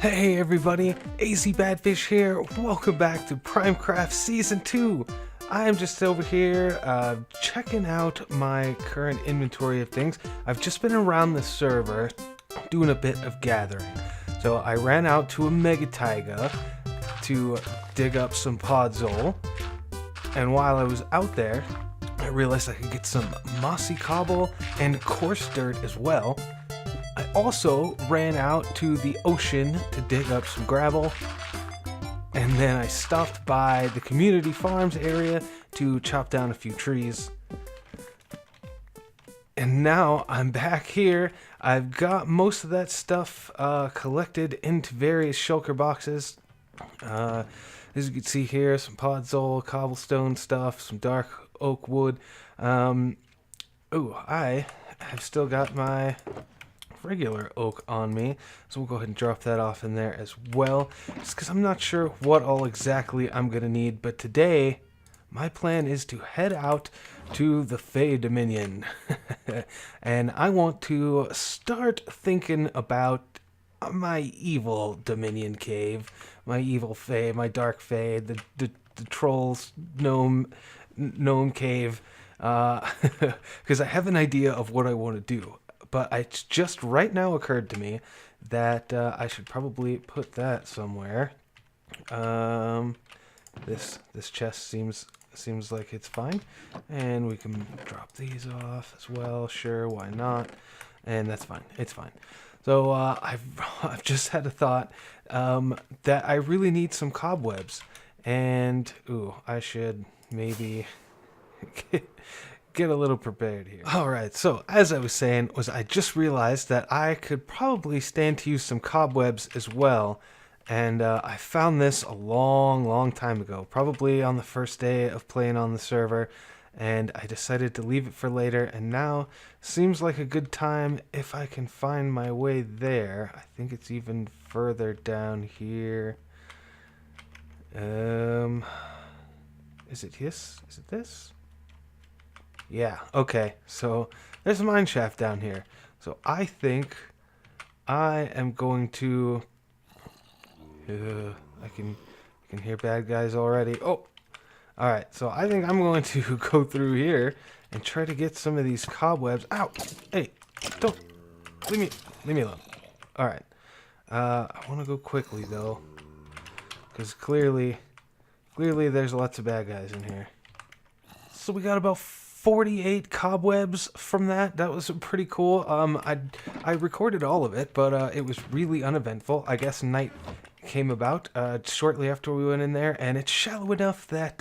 Hey everybody, AZ Badfish here. Welcome back to PrimeCraft Season 2. I am just over here checking out my current inventory of things. I've just been around the server doing a bit of gathering. So I ran out to a Mega Taiga to dig up some podzol. And while I was out there, I realized I could get some mossy cobble and coarse dirt as well. I also ran out to the ocean to dig up some gravel, and then I stopped by the community farms area to chop down a few trees. And now I'm back here. I've got most of that stuff collected into various shulker boxes. As you can see here, some podzol, cobblestone stuff, some dark oak wood. I have still got my regular oak on me, so we'll go ahead and drop that off in there as well, just because I'm not sure what all exactly I'm gonna need. But today my plan is to head out to the Fae Dominion and I want to start thinking about my evil Dominion cave, my evil Fae, my dark Fae, the trolls gnome cave, because I have an idea of what I want to do. But it just right now occurred to me that I should probably put that somewhere. This chest seems like it's fine, and we can drop these off as well. Sure, why not? And that's fine. It's fine. So I've just had a thought that I really need some cobwebs, and I should maybe get a little prepared here. Alright, so as I was saying, I just realized that I could probably stand to use some cobwebs as well. And I found this a long time ago, probably on the first day of playing on the server, and I decided to leave it for later, and now seems like a good time if I can find my way there. I think it's even further down here. Is it this? Is it this? Yeah, okay, so there's a mine shaft down here. So I think I am going to... I can hear bad guys already. Oh! Alright, so I think I'm going to go through here and try to get some of these cobwebs. Ow! Hey! Don't! Leave me alone. Alright. I want to go quickly, though. Because clearly there's lots of bad guys in here. So we got about 48 cobwebs from that. That was pretty cool. I recorded all of it, but it was really uneventful. I guess night came about shortly after we went in there, and it's shallow enough that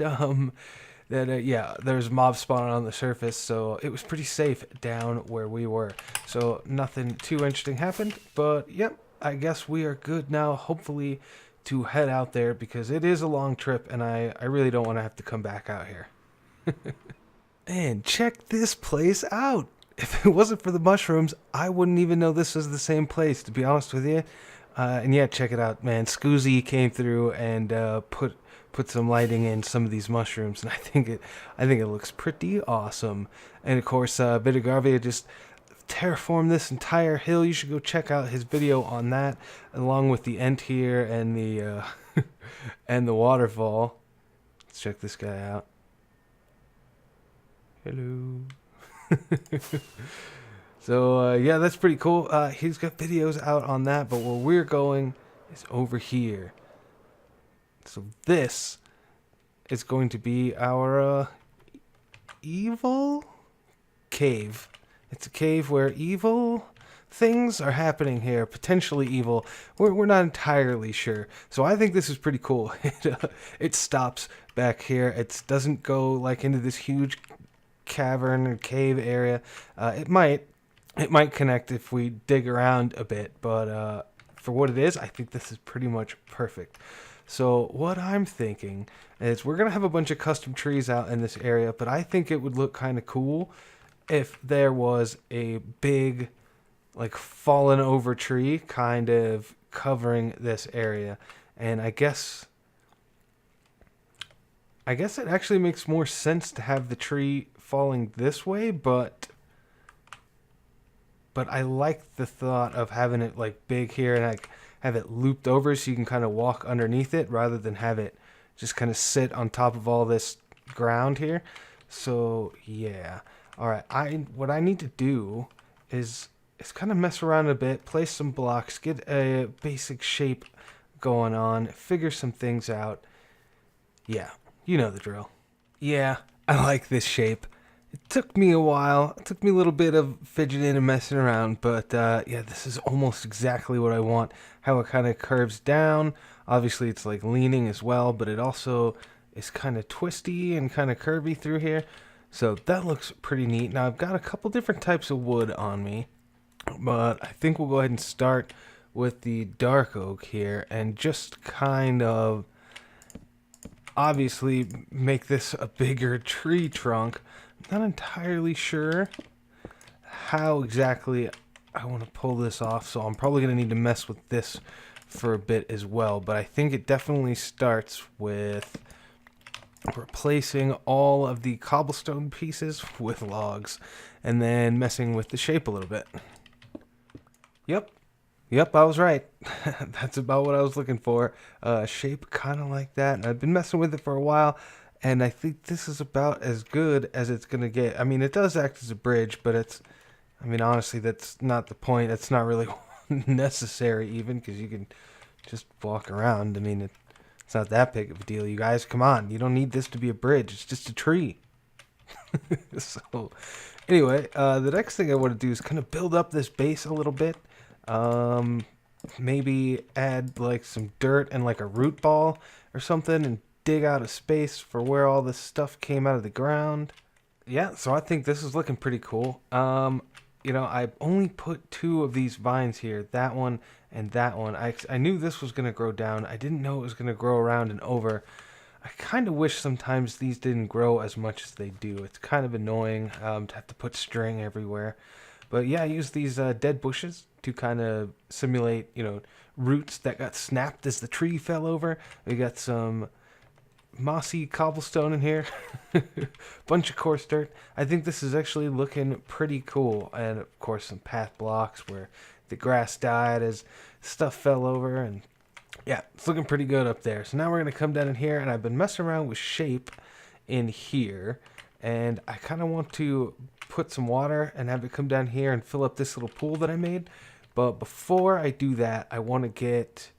yeah, there's mob spawning on the surface, so it was pretty safe down where we were. So nothing too interesting happened, but yep, I guess we are good now, hopefully, to head out there, because it is a long trip, and I really don't want to have to come back out here. And check this place out. If it wasn't for the mushrooms, I wouldn't even know this was the same place, to be honest with you. And yeah, check it out, man. Skoozi came through and put some lighting in some of these mushrooms, and I think it looks pretty awesome. And of course, Vidargavia just terraformed this entire hill. You should go check out his video on that, along with the end here and the and the waterfall. Let's check this guy out. Hello. So yeah, that's pretty cool. He's got videos out on that, but where we're going is over here. So this is going to be our evil cave. It's a cave where evil things are happening here, potentially evil. We're not entirely sure. So I think this is pretty cool. It stops back here. It doesn't go like into this huge cavern or cave area. It might connect if we dig around a bit, but for what it is, I think this is pretty much perfect. So what I'm thinking is we're gonna have a bunch of custom trees out in this area, but I think it would look kind of cool if there was a big, like, fallen over tree kind of covering this area. And I guess it actually makes more sense to have the tree falling this way, but I like the thought of having it like big here and like have it looped over so you can kind of walk underneath it rather than have it just kind of sit on top of all this ground here. So yeah, all right. What I need to do is kind of mess around a bit, place some blocks, get a basic shape going on, figure some things out. Yeah, you know the drill. Yeah, I like this shape. It took me a while. It took me a little bit of fidgeting and messing around, but yeah, this is almost exactly what I want. How it kind of curves down. Obviously, it's like leaning as well, but it also is kind of twisty and kind of curvy through here. So that looks pretty neat. Now, I've got a couple different types of wood on me, but I think we'll go ahead and start with the dark oak here and just kind of obviously make this a bigger tree trunk. I'm not entirely sure how exactly I want to pull this off, so I'm probably going to need to mess with this for a bit as well, but I think it definitely starts with replacing all of the cobblestone pieces with logs and then messing with the shape a little bit. Yep, I was right. That's about what I was looking for. Shape kind of like that. And I've been messing with it for a while, and I think this is about as good as it's going to get. I mean, it does act as a bridge, but it's, I mean, honestly, that's not the point. That's not really necessary even, because you can just walk around. I mean, it's not that big of a deal, you guys. Come on. You don't need this to be a bridge. It's just a tree. So, anyway, the next thing I want to do is kind of build up this base a little bit. Maybe add like some dirt and like a root ball or something and dig out a space for where all this stuff came out of the ground. Yeah, so I think this is looking pretty cool. You know, I only put 2 of these vines here, that one and that one. I knew this was going to grow down. I didn't know it was going to grow around and over. I kind of wish sometimes these didn't grow as much as they do. It's kind of annoying to have to put string everywhere. But yeah, I use these dead bushes to kind of simulate, you know, roots that got snapped as the tree fell over. We got some mossy cobblestone in here. Bunch of coarse dirt. I think this is actually looking pretty cool. And of course some path blocks where the grass died as stuff fell over. And yeah, it's looking pretty good up there. So now we're going to come down in here, and I've been messing around with shape in here. And I kind of want to put some water and have it come down here and fill up this little pool that I made. But before I do that, I want to get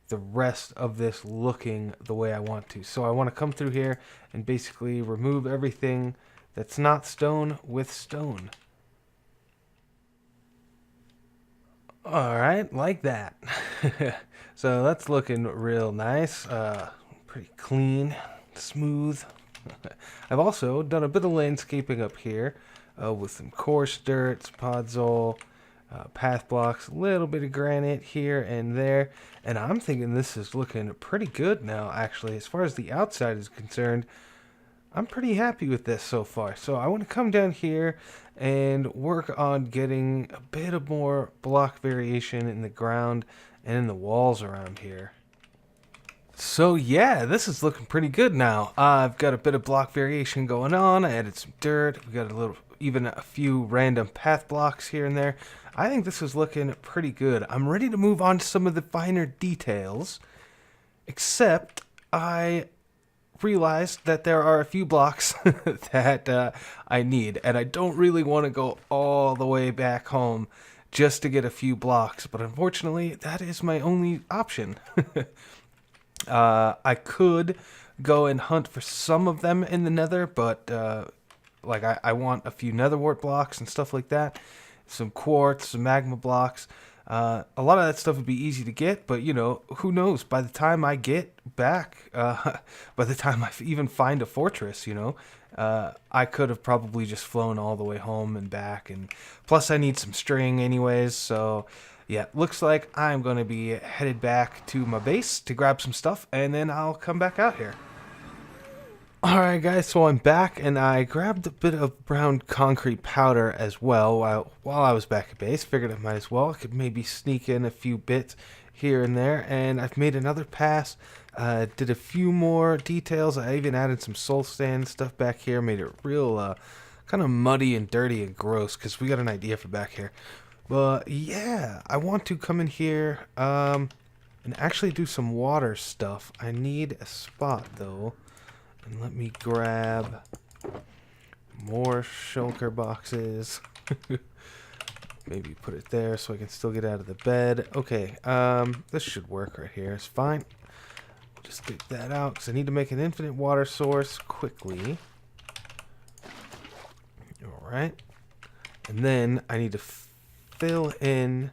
the rest of this looking the way I want to. So I want to come through here and basically remove everything that's not stone with stone. Alright, like that. So that's looking real nice. Pretty clean, smooth. I've also done a bit of landscaping up here with some coarse dirt, podzol, path blocks, a little bit of granite here and there. And I'm thinking this is looking pretty good now, actually. As far as the outside is concerned, I'm pretty happy with this so far. So I want to come down here and work on getting a bit of more block variation in the ground and in the walls around here. So yeah, this is looking pretty good now. I've got a bit of block variation going on. I added some dirt. We got even a few random path blocks here and there. I think this is looking pretty good. I'm ready to move on to some of the finer details, except I realized that there are a few blocks that I need, and I don't really want to go all the way back home just to get a few blocks, but unfortunately that is my only option. I could go and hunt for some of them in the nether, but like I want a few netherwort blocks and stuff like that, some quartz, some magma blocks. A lot of that stuff would be easy to get, but you know, who knows, by the time I get back, by the time I even find a fortress, you know, I could have probably just flown all the way home and back, and plus I need some string anyways. So yeah, looks like I'm going to be headed back to my base to grab some stuff, and then I'll come back out here. Alright guys, so I'm back, and I grabbed a bit of brown concrete powder as well while I was back at base. Figured I might as well. I could maybe sneak in a few bits here and there, and I've made another pass. Did a few more details. I even added some soul stand stuff back here. Made it real kind of muddy and dirty and gross, because we got an idea for back here. But yeah, I want to come in here and actually do some water stuff. I need a spot though. And let me grab more shulker boxes. Maybe put it there so I can still get out of the bed. Okay, this should work right here. It's fine. Just take that out because I need to make an infinite water source quickly. Alright. And then I need to fill in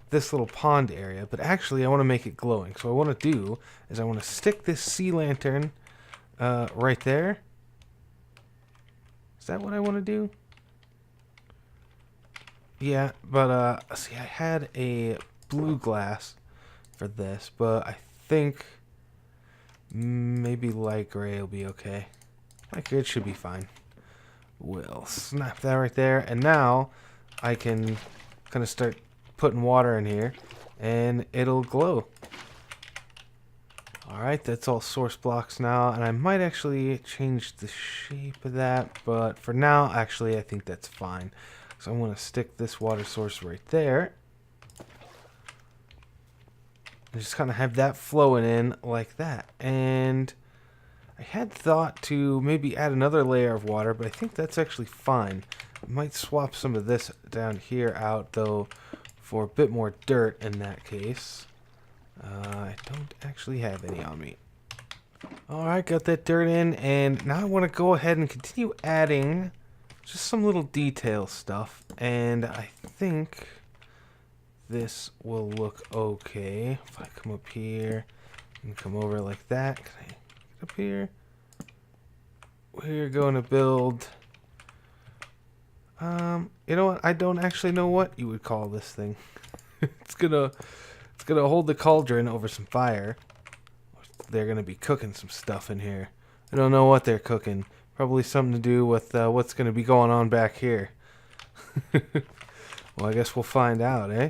this little pond area. But actually, I want to make it glowing. So what I want to do is I want to stick this sea lantern right there. Is that what I want to do? Yeah, but see, I had a blue glass for this, but I think maybe light gray will be okay. Light gray should be fine. We'll snap that right there, and now I can kind of start putting water in here, and it'll glow. Alright, that's all source blocks now, and I might actually change the shape of that, but for now, actually, I think that's fine. So I'm going to stick this water source right there. And just kind of have that flowing in like that. And I had thought to maybe add another layer of water, but I think that's actually fine. I might swap some of this down here out, though, for a bit more dirt in that case. I don't actually have any on me. Alright, got that dirt in, and now I want to go ahead and continue adding just some little detail stuff, and I think this will look okay. If I come up here and come over like that, can I get up here? We're going to build, you know what? I don't actually know what you would call this thing. It's gonna hold the cauldron over some fire. They're gonna be cooking some stuff in here. I don't know what they're cooking. Probably something to do with what's going to be going on back here. Well, I guess we'll find out, eh?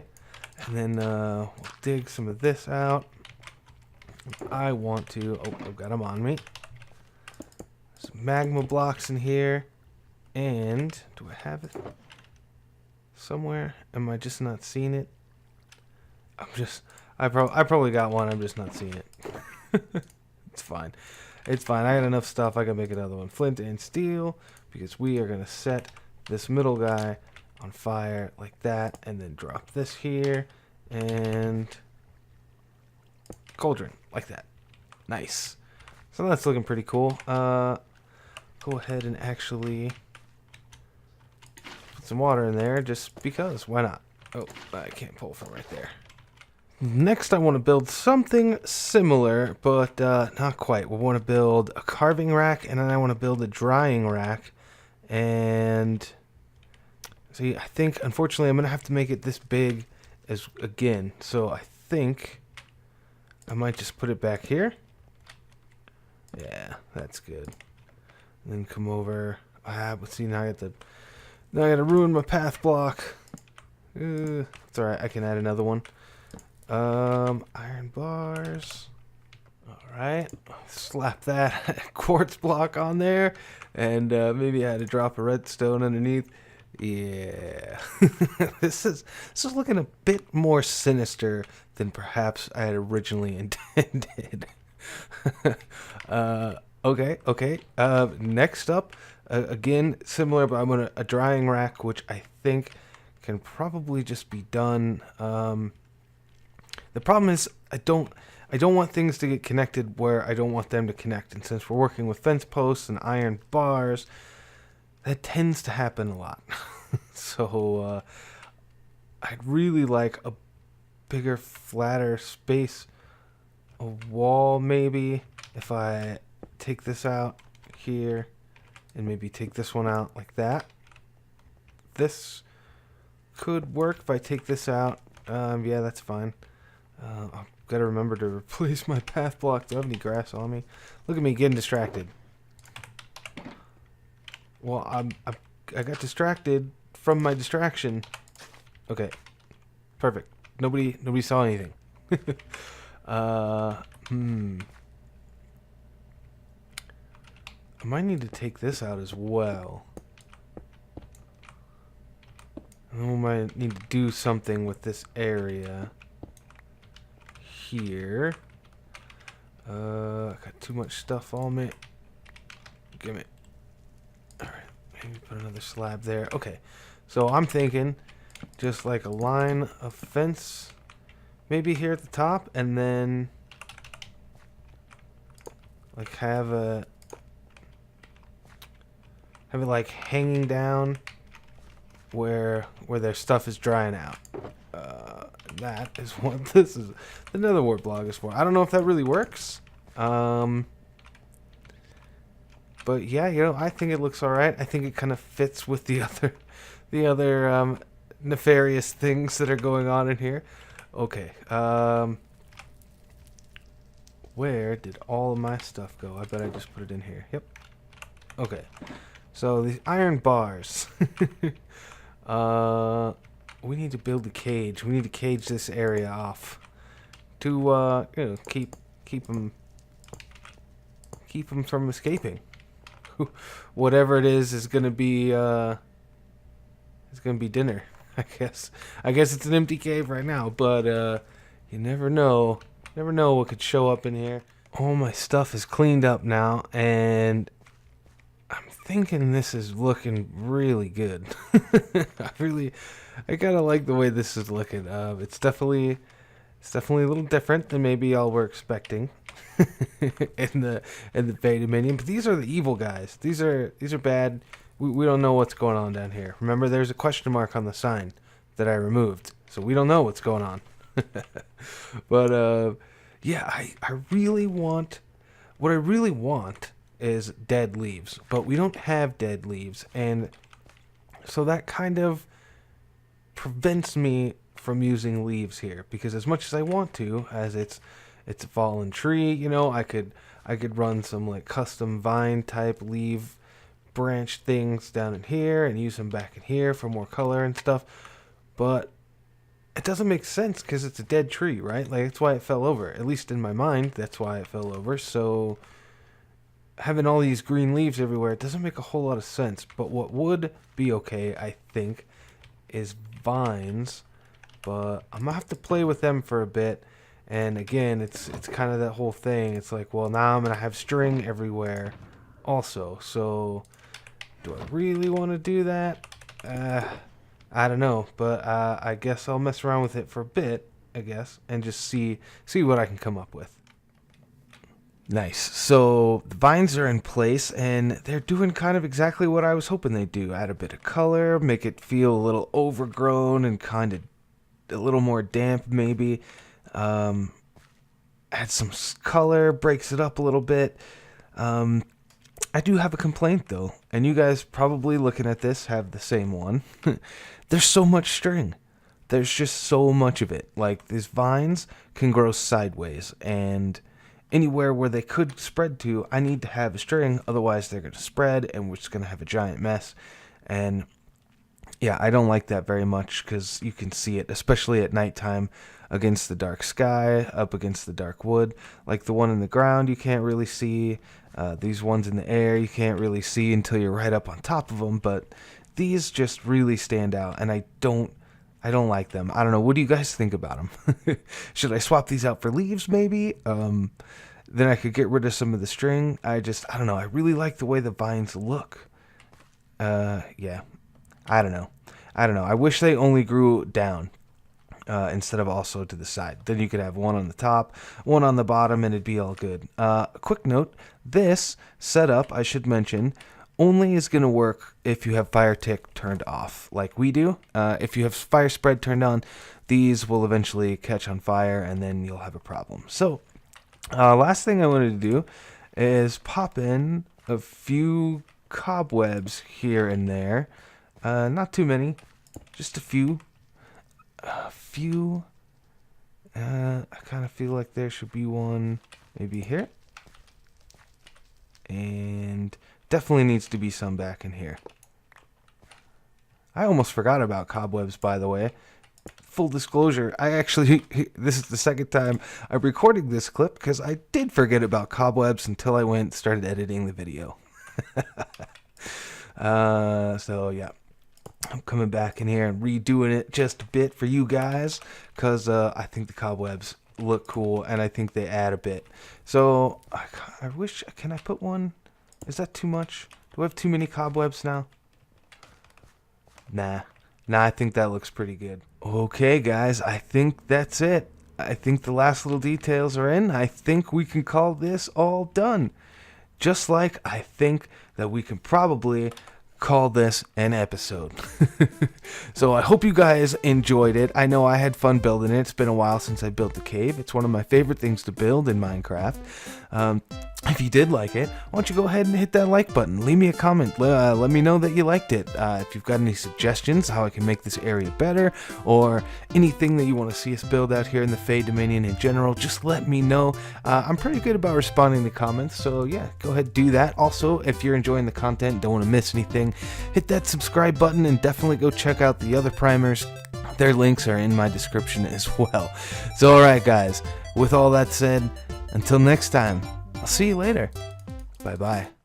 And then we'll dig some of this out. I want to... Oh, I've got them on me. Some magma blocks in here. And do I have it somewhere? Am I just not seeing it? I probably got one. I'm just not seeing it. It's fine. It's fine. I got enough stuff. I can make another one. Flint and steel, because we are going to set this middle guy on fire like that, and then drop this here, and cauldron like that. Nice. So that's looking pretty cool. Go ahead and actually put some water in there, just because. Why not? Oh, I can't pull from right there. Next, I want to build something similar, but not quite. We want to build a carving rack, and then I want to build a drying rack. And see, I think, unfortunately, I'm going to have to make it this big as again. So I think I might just put it back here. Yeah, that's good. And then come over. Let's see, now I got to ruin my path block. It's alright, I can add another one. Iron bars. Alright. Slap that quartz block on there. And maybe I had to drop a redstone underneath. Yeah. This is looking a bit more sinister than perhaps I had originally intended. Okay. Next up, again, similar, but I'm going to a drying rack, which I think can probably just be done. The problem is I don't want things to get connected where I don't want them to connect. And since we're working with fence posts and iron bars, that tends to happen a lot. So I'd really like a bigger, flatter space, a wall maybe. If I take this out here and maybe take this one out like that. This could work if I take this out. Yeah, that's fine. I've got to remember to replace my path block. Do I have any grass on me? Look at me getting distracted. Well, I got distracted from my distraction. Okay, perfect. Nobody saw anything. I might need to take this out as well. And then we might need to do something with this area here. I got too much stuff on me. Give me. Alright, maybe put another slab there. Okay, so I'm thinking just like a line of fence, maybe here at the top, and then like have it like hanging down where their stuff is drying out. That is what this is. Another word blog is for. I don't know if that really works. But yeah, you know, I think it looks all right. I think it kind of fits with the other nefarious things that are going on in here. Okay. Where did all of my stuff go? I bet I just put it in here. Yep. Okay. So these iron bars. We need to build a cage. We need to cage this area off to you know, keep them from escaping. Whatever it is gonna be dinner. I guess it's an empty cave right now, but you never know. Never know what could show up in here. All my stuff is cleaned up now, and I'm thinking this is looking really good. I kind of like the way this is looking. It's definitely a little different than maybe y'all were expecting in the Fae Dominion. But these are the evil guys. These are bad. We don't know what's going on down here. Remember, there's a question mark on the sign that I removed, so we don't know what's going on. But yeah, I really want. What I really want is dead leaves, but we don't have dead leaves, and so that kind of prevents me from using leaves here, because as much as I want to, as it's a fallen tree, you know, I could run some like custom vine type leaf branch things down in here and use them back in here for more color and stuff, but it doesn't make sense because it's a dead tree, right? Like, that's why it fell over, at least in my mind. That's why it fell over. So having all these green leaves everywhere, it doesn't make a whole lot of sense. But what would be okay, I think, is vines. But I'm gonna have to play with them for a bit. And again, it's kind of that whole thing. It's like, well, now I'm gonna have string everywhere also. So do I really want to do that? I don't know, but I guess I'll mess around with it for a bit, I guess, and just see what I can come up with. Nice. So the vines are in place, and they're doing kind of exactly what I was hoping they'd do. Add a bit of color, make it feel a little overgrown and kind of a little more damp maybe. Add some color, breaks it up a little bit. I do have a complaint though, and you guys probably looking at this have the same one. There's so much string. There's just so much of it. Like, these vines can grow sideways, and anywhere where they could spread to, I need to have a string, otherwise they're going to spread, and we're just going to have a giant mess. And yeah, I don't like that very much, because you can see it, especially at nighttime, against the dark sky, up against the dark wood. Like the one in the ground, you can't really see. These ones in the air, you can't really see until you're right up on top of them, but these just really stand out, and I don't like them. I don't know. What do you guys think about them? Should I swap these out for leaves, maybe? Then I could get rid of some of the string. I don't know. I really like the way the vines look. Yeah. I don't know. I wish they only grew down instead of also to the side. Then you could have one on the top, one on the bottom, and it'd be all good. Quick note, this setup, I should mention, only is going to work if you have fire tick turned off, like we do. If you have fire spread turned on, these will eventually catch on fire, and then you'll have a problem. So, last thing I wanted to do is pop in a few cobwebs here and there. Not too many, just a few. I kind of feel like there should be one maybe here. And definitely needs to be some back in here. I almost forgot about cobwebs, by the way. Full disclosure, this is the second time I'm recording this clip, because I did forget about cobwebs until I started editing the video. So yeah. I'm coming back in here and redoing it just a bit for you guys, because I think the cobwebs look cool and I think they add a bit. So I wish, can I put one? Is that too much? Do I have too many cobwebs now? Nah, I think that looks pretty good. Okay guys, I think that's it. I think the last little details are in. I think we can call this all done. Just like I think that we can probably call this an episode. So I hope you guys enjoyed it. I know I had fun building it. It's been a while since I built the cave. It's one of my favorite things to build in Minecraft. If you did like it, why don't you go ahead and hit that like button. Leave me a comment. Let me know that you liked it. If you've got any suggestions how I can make this area better, or anything that you want to see us build out here in the Fae Dominion in general, just let me know. I'm pretty good about responding to comments, so yeah, go ahead and do that. Also, if you're enjoying the content and don't want to miss anything, hit that subscribe button and definitely go check out the other primers. Their links are in my description as well. So alright guys, with all that said, until next time, I'll see you later. Bye-bye.